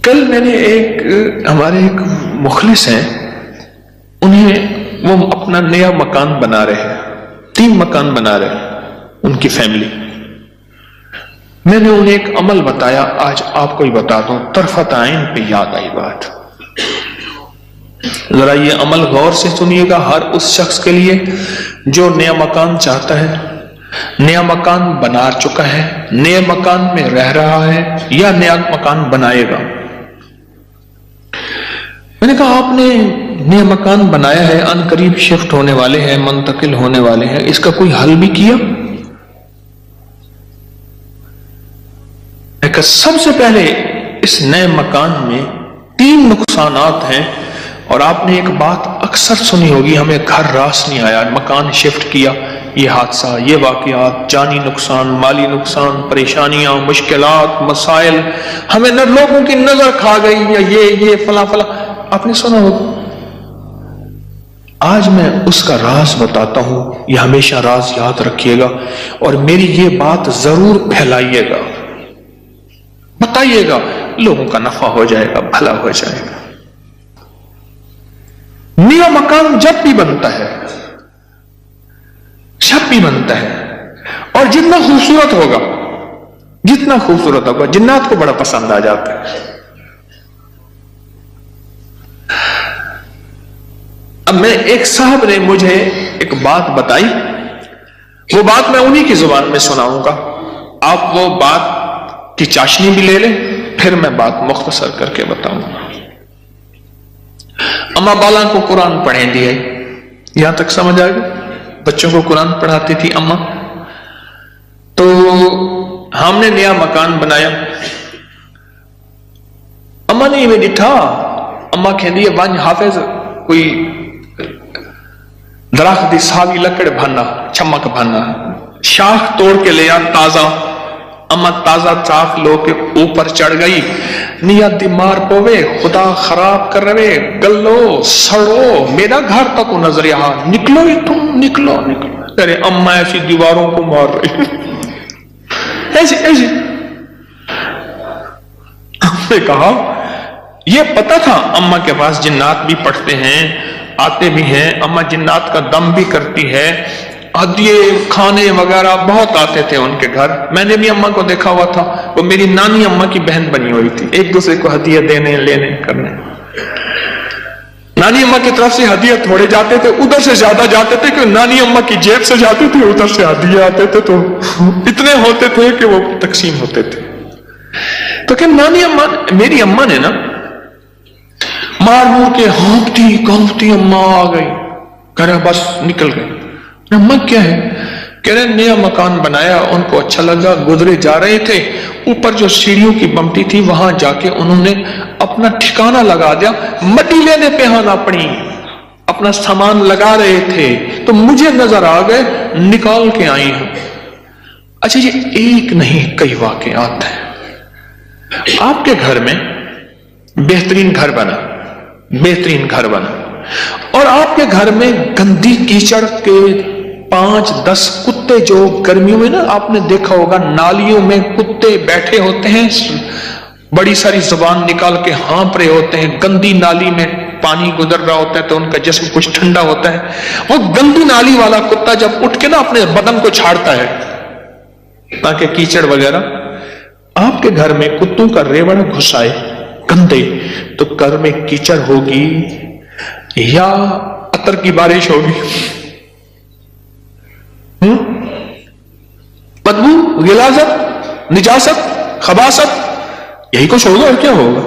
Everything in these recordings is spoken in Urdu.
کل میں نے ہمارے ایک مخلص ہیں، وہ اپنا نیا مکان بنا رہے ہیں، 3 مکان بنا رہے ہیں ان کی فیملی. میں نے انہیں ایک عمل بتایا، آج آپ کو ہی بتا دوں، طرفت عین پہ یاد آئی بات. ذرا یہ عمل غور سے سنیے گا، ہر اس شخص کے لیے جو نیا مکان چاہتا ہے، نیا مکان بنا چکا ہے، نئے مکان میں رہ رہا ہے یا نیا مکان بنائے گا. میں نے کہا آپ نے نیا مکان بنایا ہے، ان قریب شفٹ ہونے والے ہیں، منتقل ہونے والے ہیں، اس کا کوئی حل بھی کیا؟ کہ سب سے پہلے اس نئے مکان میں 3 نقصانات ہیں، اور آپ نے ایک بات اکثر سنی ہوگی، ہمیں گھر راس نہیں آیا، مکان شفٹ کیا، یہ حادثہ، یہ واقعات، جانی نقصان، مالی نقصان، پریشانیاں، مشکلات، مسائل، ہمیں لوگوں کی نظر کھا گئی، یا یہ فلاں فلاں، آپ نے سنا ہوگا. آج میں اس کا راز بتاتا ہوں، یہ ہمیشہ راز یاد رکھیے گا، اور میری یہ بات ضرور پھیلائیے گا، بتائیے گا، لوگوں کا نفع ہو جائے گا، بھلا ہو جائے گا. نیا مکان جب بھی بنتا ہے، اور جتنا خوبصورت ہوگا، جنات کو بڑا پسند آ جاتا ہے. اب میں ایک صاحب نے مجھے ایک بات بتائی، وہ بات میں انہی کی زبان میں سناؤں گا، آپ وہ بات کی چاشنی بھی لے لیں، پھر میں بات مختصر کر کے بتاؤں گا. اما بالا کو قرآن پڑھیں دیا، یہاں تک سمجھ آ گئی؟ بچوں کو قرآن پڑھاتی تھی اما. تو ہم نے نیا مکان بنایا، اما نے میں ڈٹھا، اما کہندی ہے ونج حافظ کوئی درخت دی ساوی لکڑ بھانا، چمک بھانا، شاخ توڑ کے لیا تازہ. اما تازہ چاک لو کے اوپر چڑھ گئی، نیت دیمار پوے، خدا خراب کر رہے، گلو سڑو، میرا گھر تک نظر یہاں، نکلو ہی تم، نکلو. ارے اما ایسی دیواروں کو مار رہی، ایسی. ہم نے کہا یہ پتا تھا اما کے پاس جنات بھی پڑھتے ہیں، آتے بھی ہیں، اما جنات کا دم بھی کرتی ہے، ہدیے کھانے وغیرہ بہت آتے تھے ان کے گھر. میں نے بھی اما کو دیکھا ہوا تھا، وہ میری نانی اما کی بہن بنی ہوئی تھی، ایک دوسرے کو ہدیے دینے لینے کرنے. نانی اما کی طرف سے ہدیے تھوڑے جاتے تھے، ادھر سے زیادہ جاتے تھے کہ نانی اما کی جیب سے جاتے تھے، ادھر سے ہدیے آتے تھے تو اتنے ہوتے تھے کہ وہ تقسیم ہوتے تھے. تو کہ نانی اما، میری اما نے نا مار مور کے ہانپتی کانپتی اما آ گئی، کہہ رہا بس نکل گئی. اما کیا ہے؟ کہہ رہے نیا مکان بنایا، ان کو اچھا لگا، گزرے جا رہے تھے، اوپر جو سیڑھیوں کی بمٹی تھی وہاں جا کے انہوں نے اپنا ٹھکانہ لگا دیا، مٹی لینے پہ آنا پڑی، اپنا سامان لگا رہے تھے تو مجھے نظر آ گئے، نکال کے آئی ہوں. اچھا یہ ایک نہیں کئی واقعات ہیں. آپ کے گھر میں بہترین گھر بنا، اور آپ کے گھر میں گندی کیچڑ کے 5-10 کتے، جو گرمیوں میں نا آپ نے دیکھا ہوگا نالیوں میں کتے بیٹھے ہوتے ہیں، بڑی ساری زبان نکال کے ہانپ رہے ہوتے ہیں، گندی نالی میں پانی گزر رہا ہوتا ہے تو ان کا جسم کچھ ٹھنڈا ہوتا ہے. وہ گندی نالی والا کتا جب اٹھ کے نا اپنے بدن کو چھاڑتا ہے تاکہ کیچڑ وغیرہ، آپ کے گھر میں کتوں کا ریوڑ گھس آئے گندے، تو گھر میں کیچڑ ہوگی یا عطر کی بارش ہوگی؟ بدبو، غلاظت، نجاست، خباثت، یہی کچھ ہوگا اور کیا ہوگا.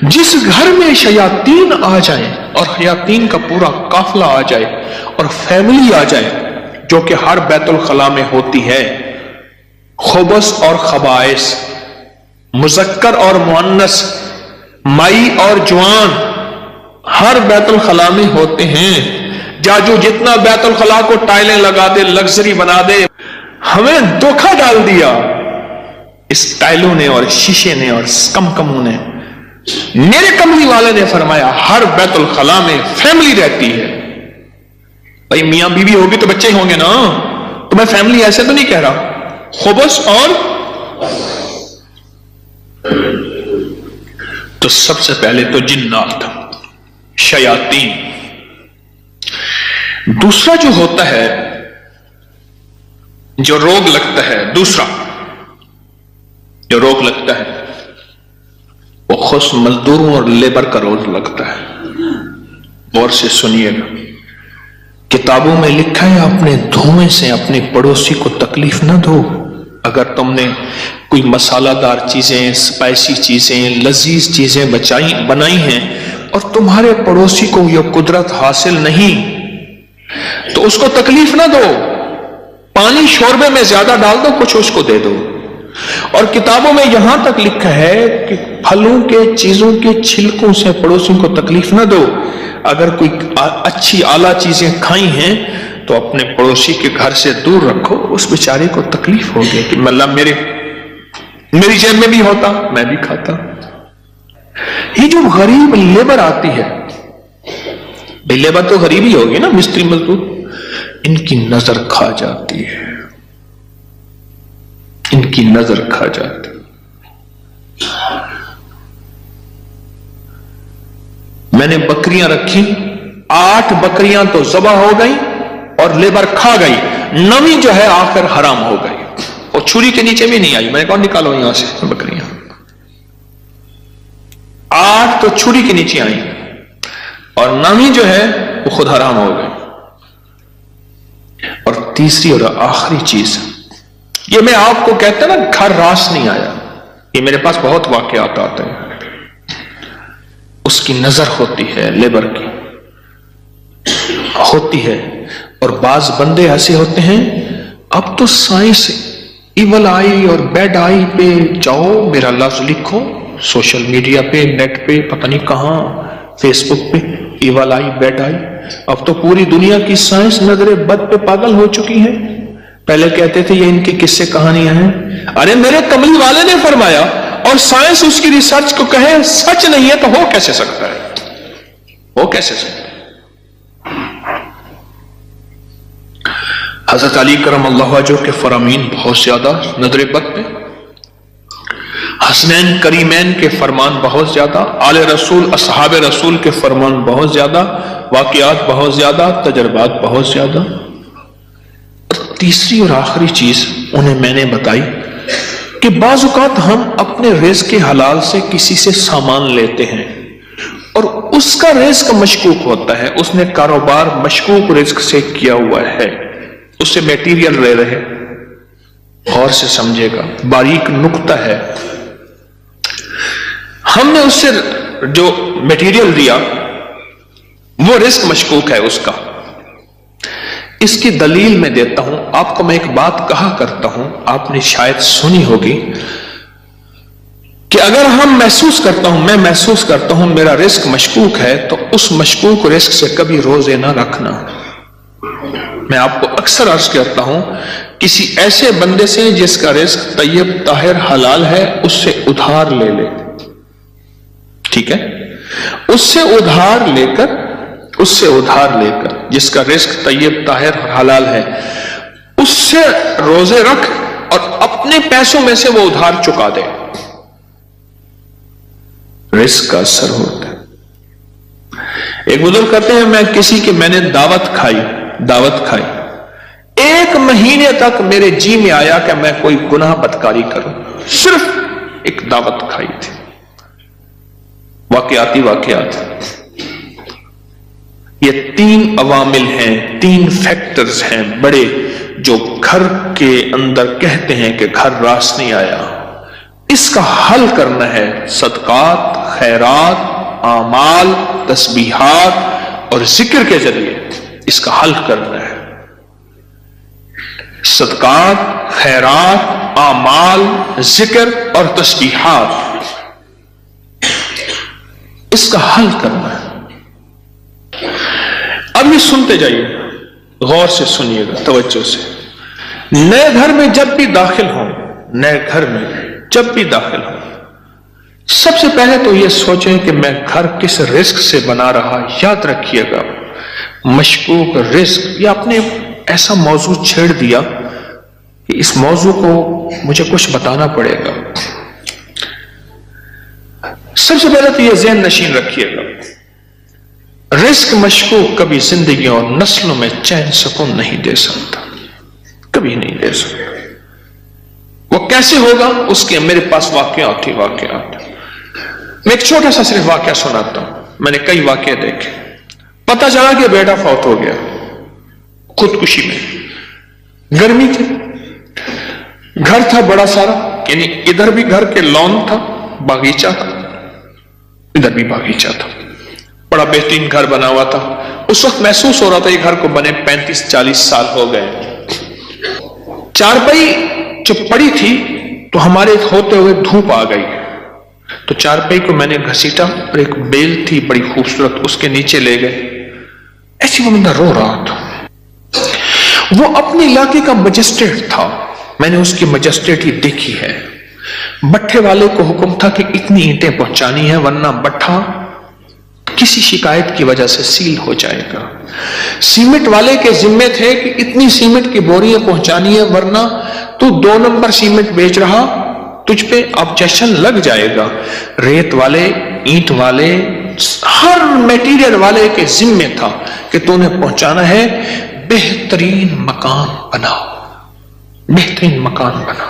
جس گھر میں شیاطین آ جائیں اور شیاطین کا پورا قافلہ آ جائے اور فیملی آ جائے، جو کہ ہر بیت الخلاء میں ہوتی ہے، خبث اور خبائث، مذکر اور مؤنث، مائی اور جوان، ہر بیت الخلاء میں ہوتے ہیں. جاجو جتنا بیت الخلاء کو ٹائلیں لگا دے، لگژری بنا دے، ہمیں دھوکہ ڈال دیا اس ٹائلوں نے اور شیشے نے اور کموں نے. میرے کملی والے نے فرمایا ہر بیت الخلاء میں فیملی رہتی ہے. بھائی میاں بیوی ہوگی تو بچے ہی ہوں گے نا، تو میں فیملی ایسے تو نہیں کہہ رہا. خبث اور تو سب سے پہلے تو جنات، شیاطین. دوسرا جو ہوتا ہے، جو روگ لگتا ہے، دوسرا جو روگ لگتا ہے وہ خصوص مزدوروں اور لیبر کا روگ لگتا ہے. غور سے سنیے گا. کتابوں میں لکھا ہے اپنے دھوئیں سے اپنے پڑوسی کو تکلیف نہ دو. اگر تم نے کوئی مسالہ دار چیزیں، اسپائسی چیزیں، لذیذ چیزیں بنائی ہیں اور تمہارے پڑوسی کو یہ قدرت حاصل نہیں تو اس کو تکلیف نہ دو. پانی شوربے میں زیادہ ڈال دو، کچھ اس کو دے دو. اور کتابوں میں یہاں تک لکھا ہے کہ پھلوں کے چیزوں کے چھلکوں سے پڑوسیوں کو تکلیف نہ دو. اگر کوئی اچھی اعلیٰ چیزیں کھائی ہیں تو اپنے پڑوسی کے گھر سے دور رکھو. اس بیچارے کو تکلیف ہوگی کہ اللہ میری جیب میں بھی ہوتا، میں بھی کھاتا. یہ جو غریب لیبر آتی ہے، لیبر تو غریب ہی ہوگی نا، مستری مزدور، ان کی نظر کھا جاتی ہے، ان کی نظر کھا جاتی. میں نے بکریاں رکھی، 8 بکریاں تو ذبح ہو گئی اور لیبر کھا گئی، 9ویں جو ہے آخر حرام ہو گئی اور چھری کے نیچے بھی نہیں آئی. میں نے کہا نکالو یہاں سے بکریاں. 8 تو چھری کے نیچے آئی اور 9ویں جو ہے وہ خود حرام ہو گئی. اور تیسری اور آخری چیز، یہ میں آپ کو کہتا نا گھر راس نہیں آیا، یہ میرے پاس بہت واقعات آتے ہیں. اس کی نظر ہوتی ہے، لیبر کی ہوتی ہے. اور بعض بندے ایسے ہوتے ہیں، اب تو سائنس ایول آئی اور بیڈ آئی پہ جاؤ، میرا لفظ لکھو سوشل میڈیا پہ، نیٹ پہ، پتہ نہیں کہاں، فیس بک پہ، ایول آئی، بیڈ آئی. اب تو پوری دنیا کی سائنس نظر بد پہ پاگل ہو چکی ہے. پہلے کہتے تھے یہ ان کی قصے کہانیاں ہیں. ارے میرے کملی والے نے فرمایا اور سائنس اس کی ریسرچ کو کہے سچ نہیں ہے تو ہو کیسے سکتا ہے؟ ہو کیسے سکتا ہے؟ حضرت علی کرم اللہ وجہہ کے فرامین بہت زیادہ نظر بد پہ، حسنین کریمین کے فرمان بہت زیادہ، آل رسول اصحاب رسول کے فرمان بہت زیادہ، واقعات بہت زیادہ، تجربات بہت زیادہ. تیسری اور آخری چیز انہیں میں نے بتائی کہ بعض اوقات ہم اپنے رزق حلال سے کسی سے سامان لیتے ہیں اور اس کا رزق مشکوک ہوتا ہے، اس نے کاروبار مشکوک رزق سے کیا ہوا ہے، اس سے میٹیریل لے رہے. غور سے سمجھے گا، باریک نقطہ ہے. ہم نے اس سے جو میٹیریل دیا وہ رزق مشکوک ہے اس کا. اس کی دلیل میں دیتا ہوں آپ کو. میں ایک بات کہا کرتا ہوں، آپ نے شاید سنی ہوگی کہ اگر میں محسوس کرتا ہوں میرا رزق مشکوک ہے تو اس مشکوک رزق سے کبھی روزے نہ رکھنا. میں آپ کو اکثر عرض کرتا ہوں کسی ایسے بندے سے جس کا رزق طیب طاہر حلال ہے اس سے ادھار لے لے. ٹھیک ہے؟ اس سے ادھار لے کر جس کا رزق طیب طاہر حلال ہے اس سے روزے رکھ اور اپنے پیسوں میں سے وہ ادھار چکا دے. رزق کا اثر ہوتا ہے. ایک بزرگ کہتے ہیں میں نے دعوت کھائی 1 مہینے تک میرے جی میں آیا کہ میں کوئی گناہ بدکاری کروں، صرف ایک دعوت کھائی تھی. واقعات یہ 3 عوامل ہیں، 3 فیکٹرز ہیں بڑے جو گھر کے اندر کہتے ہیں کہ گھر راس نہیں آیا. اس کا حل کرنا ہے صدقات، خیرات، اعمال، تسبیحات اور ذکر کے ذریعے اس کا حل کرنا ہے. صدقات، خیرات، اعمال، ذکر اور تسبیحات، اس کا حل کرنا ہے. اب یہ سنتے جائیے، غور سے سنیے گا، توجہ سے. نئے گھر میں جب بھی داخل ہوں سب سے پہلے تو یہ سوچیں کہ میں گھر کس رزق سے بنا رہا. یاد رکھیے گا مشکوک رزق، یہ آپ نے ایسا موضوع چھیڑ دیا کہ اس موضوع کو مجھے کچھ بتانا پڑے گا. سب سے پہلے تو یہ ذہن نشین رکھیے گا، رزق مشکوک کبھی زندگی اور نسلوں میں چین سکون نہیں دے سکتا، کبھی نہیں دے سکتا۔ وہ کیسے ہوگا؟ اس کے میرے پاس واقعات ہی واقعات۔ میں ایک چھوٹا سا صرف واقعہ سناتا ہوں، میں نے کئی واقعے دیکھے۔ پتہ چلا کہ بیٹا فوت ہو گیا خودکشی میں، گرمی تھی، گھر تھا بڑا سارا، یعنی ادھر بھی گھر کے لان تھا، باغیچہ تھا، ادھر بھی باغیچہ تھا، بڑا بہترین گھر بنا ہوا تھا۔ اس وقت محسوس ہو رہا تھا یہ گھر کو بنے 35-40 سال ہو گئے۔ چارپائی جو پڑی تھی تو ہمارے ہوتے ہوئے دھوپ آ گئی، تو چارپائی کو میں نے گھسیٹا اور ایک بیل تھی بڑی خوبصورت، اس کے نیچے لے گئے۔ ایسی وہ بندہ رو رہا تھا، وہ اپنے علاقے کا مجسٹریٹ تھا، میں نے اس کی مجسٹریٹی دیکھی ہے۔ بٹھے والے کو حکم تھا کہ اتنی اینٹیں پہنچانی ہے ورنہ بٹھا کسی شکایت کی وجہ سے سیل ہو جائے گا۔ سیمنٹ والے کے ذمے تھے کہ اتنی سیمنٹ کی بوریاں پہنچانی ہے ورنہ تو 2 نمبر سیمنٹ بیچ رہا، تجھ پہ آبجیکشن لگ جائے گا۔ ریت والے، اینٹ والے، ہر میٹیریل والے کے ذمے تھا کہ تو نے پہنچانا ہے، بہترین مکان بنا، بہترین مکان بنا۔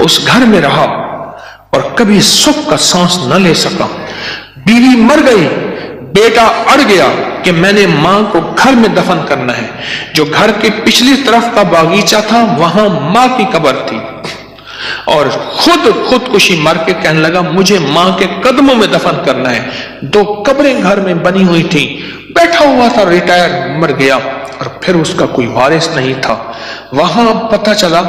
اس گھر میں رہا اور کبھی سکھ کا سانس نہ لے سکا۔ بیوی مر گئی، بیٹا اڑ گیا کہ میں نے ماں کو گھر میں دفن کرنا ہے۔ جو گھر کے پچھلی طرف کا باغیچہ تھا وہاں ماں کی قبر تھی، اور خودکشی مر کے کہنے لگا مجھے ماں کے قدموں میں دفن کرنا ہے۔ 2 قبریں گھر میں بنی ہوئی تھی، بیٹھا ہوا تھا، ریٹائر، مر گیا اور پھر اس کا کوئی وارث نہیں تھا۔ وہاں پتہ چلا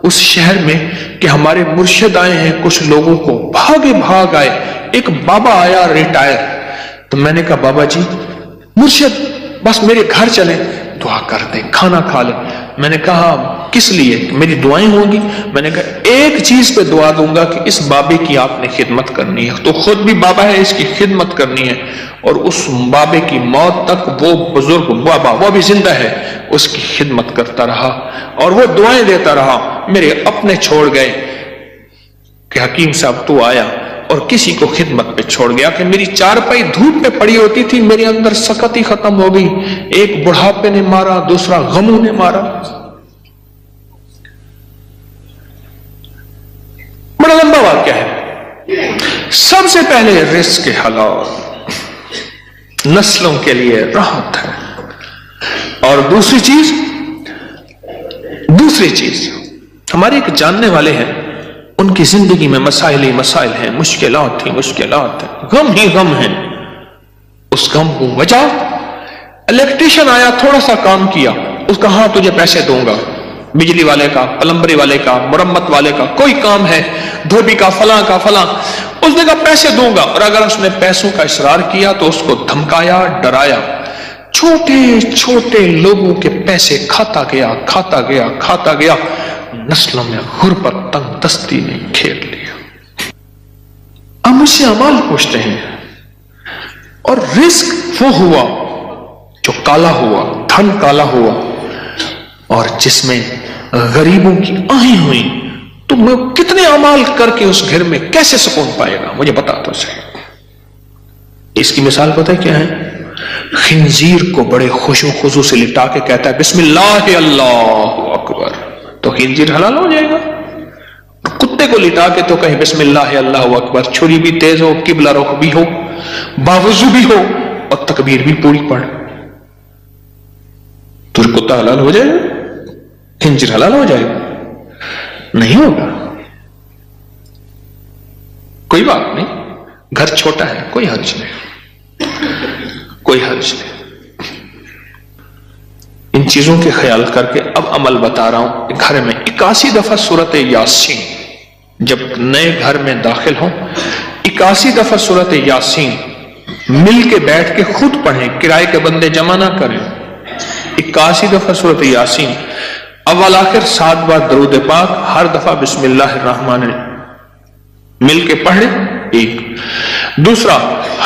اس شہر میں کہ ہمارے مرشد آئے ہیں، کچھ لوگوں کو بھاگے بھاگ آئے، ایک بابا آیا ریٹائر، تو میں نے کہا بابا جی مرشد بس میرے گھر چلیں، دعا کر دیں، کھانا کھا لیں۔ میں نے کہا کس لیے؟ میری دعائیں ہوں گی؟ میں نے کہا ایک چیز پہ دعا دوں گا کہ اس بابے کی آپ نے خدمت کرنی ہے، تو خود بھی بابا ہے، اس کی خدمت کرنی ہے، اور اس بابے کی موت تک وہ بزرگ بابا وہ بھی زندہ ہے، اس کی خدمت کرتا رہا اور وہ دعائیں دیتا رہا۔ میرے اپنے چھوڑ گئے کہ حکیم صاحب تو آیا اور کسی کو خدمت پہ چھوڑ گیا کہ میری چارپائی دھوپ پہ پڑی ہوتی تھی، میرے اندر سکت ہی ختم ہو گئی۔ ایک بڑھاپے نے مارا، دوسرا غموں نے مارا۔ بڑا لمبا واقعہ ہے۔ سب سے پہلے رزق کے حلال، نسلوں کے لیے راحت ہے، اور دوسری چیز ہمارے ایک جاننے والے ہیں، ان کی زندگی میں مسائل ہی مسائل ہیں، مشکلات ہیں، غم ہی غم ہیں۔ اس غم کو وجہ الیکٹریشن آیا، تھوڑا سا کام کیا، اس کا ہاں تجھے پیسے دوں گا، بجلی والے کا، پلمبری والے کا، مرمت والے کا، کوئی کام ہے، دھوبی کا، فلاں کا فلاں، اس نے کہا پیسے دوں گا، اور اگر اس نے پیسوں کا اصرار کیا تو اس کو دھمکایا، ڈرایا۔ چھوٹے چھوٹے لوگوں کے پیسے کھاتا گیا، نسلوں میں غربت، تنگ دستی نے گھیر لیا۔ ہم مجھ سے اعمال پوچھتے ہیں، اور رزق وہ ہوا جو کالا ہوا، دھن کالا ہوا، اور جس میں غریبوں کی آہیں ہوئی، تو میں کتنے اعمال کر کے اس گھر میں کیسے سکون پائے گا؟ مجھے بتا تو صحیح۔ اس کی مثال پتہ ہے کیا ہے؟ خنزیر کو بڑے خوش و خضوع سے لٹا کے کہتا ہے بسم اللہ اللہ اکبر، تو خنزیر حلال ہو جائے گا۔ کتے کو لٹا کے تو کہیں بسم اللہ اللہ اکبر، چھری بھی تیز ہو، قبلہ رخ بھی ہو، باوضو بھی ہو، اور تکبیر بھی پوری پڑھ، تو کتا حلال ہو جائے گا؟ خنزیر حلال ہو جائے گا؟ نہیں ہوگا۔ کوئی بات نہیں، گھر چھوٹا ہے، کوئی حرج نہیں، ان چیزوں کے خیال کر کے اب عمل بتا رہا ہوں۔ گھر میں 81 دفعہ سورت یاسین، جب نئے گھر میں داخل ہوں 81 دفعہ سورت یاسین مل کے بیٹھ کے خود پڑھیں، کرائے کے بندے جمع نہ کریں۔ 81 دفعہ سورت یاسین، اول آخر 7 بار درود پاک، ہر دفعہ بسم اللہ الرحمن الرحیم مل کے پڑھ لیں۔ ایک دوسرا،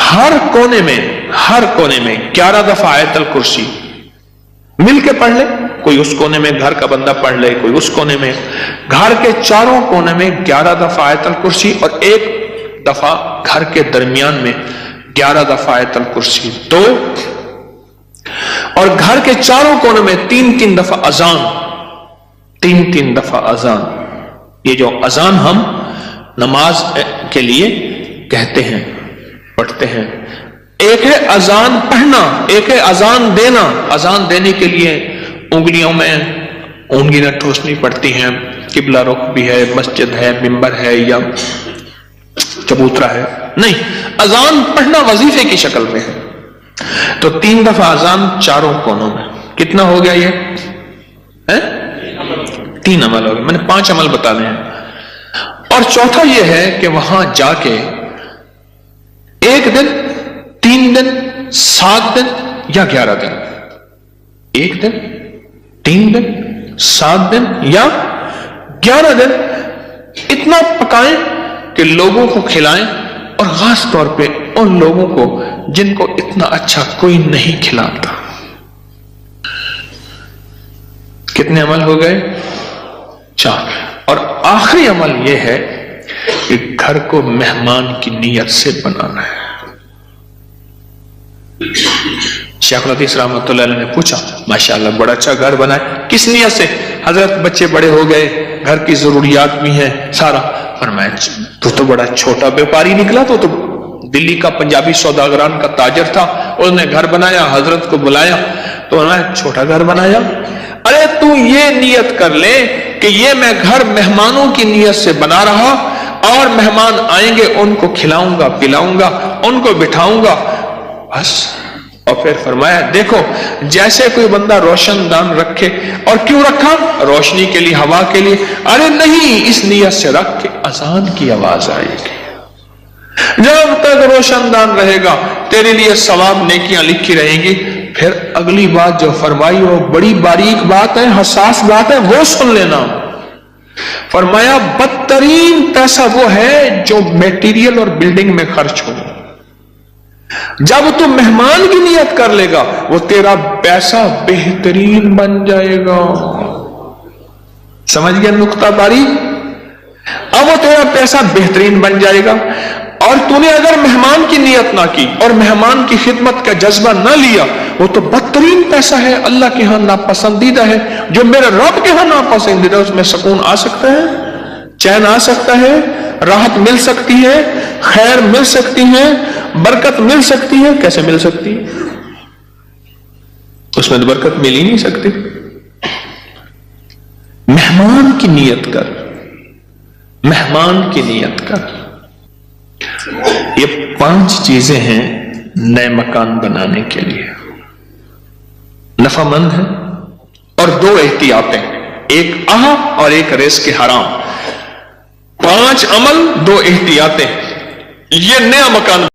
ہر کونے میں 11 دفعہ آیت الکرسی مل کے پڑھ لے، کوئی اس کونے میں گھر کا بندہ پڑھ لے، کوئی اس کونے میں، گھر کے چاروں کونے میں 11 دفعہ آیت الکرسی، اور ایک دفعہ گھر کے درمیان میں 11 دفعہ آیت الکرسی 2، اور گھر کے چاروں کونوں میں 3 دفعہ اذان، 3 دفعہ اذان۔ یہ جو اذان ہم نماز کے لیے کہتے ہیں، پڑھتے ہیں، ایک ہے اذان پڑھنا، ایک ہے اذان دینا۔ اذان دینے کے لیے انگلیوں میں اونگلیاں ٹھوسنی پڑتی ہیں، قبلہ رخ بھی ہے، مسجد ہے، منبر ہے یا چبوترا ہے، نہیں، اذان پڑھنا وظیفے کی شکل میں ہے۔ تو 3 دفعہ اذان چاروں کونوں میں، کتنا ہو گیا یہ؟ 3 عمل ہو گئے، میں نے 5 عمل بتانے ہیں۔ اور چوتھا یہ ہے کہ وہاں جا کے 1 دن، 3 دن، 7 دن یا 11 دن، 1 دن، 3 دن، 7 دن یا 11 دن اتنا پکائیں کہ لوگوں کو کھلائیں، اور خاص طور پہ ان لوگوں کو جن کو اتنا اچھا کوئی نہیں کھلاتا۔ کتنے عمل ہو گئے؟ 4۔ اور آخری عمل یہ ہے کہ گھر کو مہمان کی نیت سے بنانا ہے۔ شیخ الحدیث رحمۃ اللہ علیہ نے پوچھا، ماشاءاللہ بڑا اچھا گھر بنا ہے، کس نیت سے؟ حضرت بچے بڑے ہو گئے، گھر کی ضروریات بھی ہیں سارا۔ فرمایا تو بڑا چھوٹا بیپاری نکلا، تو دلی کا پنجابی سوداگران کا تاجر تھا، اس نے گھر بنایا، حضرت کو بلایا تو انہوں نے چھوٹا گھر بنایا۔ ارے تو یہ نیت کر لے کہ یہ میں گھر مہمانوں کی نیت سے بنا رہا، اور مہمان آئیں گے ان کو کھلاؤں گا، پلاؤں گا، ان کو بٹھاؤں گا، بس۔ اور پھر فرمایا دیکھو جیسے کوئی بندہ روشن دان رکھے، اور کیوں رکھا؟ روشنی کے لیے، ہوا کے لیے؟ ارے نہیں، اس نیت سے رکھ کے اذان کی آواز آئے گی۔ جب تک روشن دان رہے گا تیرے لیے ثواب نیکیاں لکھی رہیں گی۔ پھر اگلی بات جو فرمائی وہ بڑی باریک بات ہے، حساس بات ہے، وہ سن لینا۔ فرمایا بدترین پیسہ وہ ہے جو میٹیریل اور بلڈنگ میں خرچ ہو۔ جب تم مہمان کی نیت کر لے گا وہ تیرا پیسہ بہترین بن جائے گا۔ سمجھ گیا نقطہ باریک؟ اب وہ تیرا پیسہ بہترین بن جائے گا۔ اور تو نے اگر مہمان کی نیت نہ کی اور مہمان کی خدمت کا جذبہ نہ لیا، وہ تو بدترین پیسہ ہے، اللہ کے ہاں ناپسندیدہ ہے۔ جو میرے رب کے ہاں ناپسندیدہ ہے، اس میں سکون آ سکتا ہے، چین آ سکتا ہے، راحت مل سکتی ہے، خیر مل سکتی ہے، برکت مل سکتی ہے۔ کیسے مل سکتی ہے؟ اس میں تو برکت مل ہی نہیں سکتی۔ مہمان کی نیت کر، مہمان کی نیت کر۔ یہ 5 چیزیں ہیں نئے مکان بنانے کے لیے، نفع مند ہے، اور 2 احتیاطیں، ایک اور ایک رزق حرام۔ 5 عمل، 2 احتیاطیں، یہ نیا مکان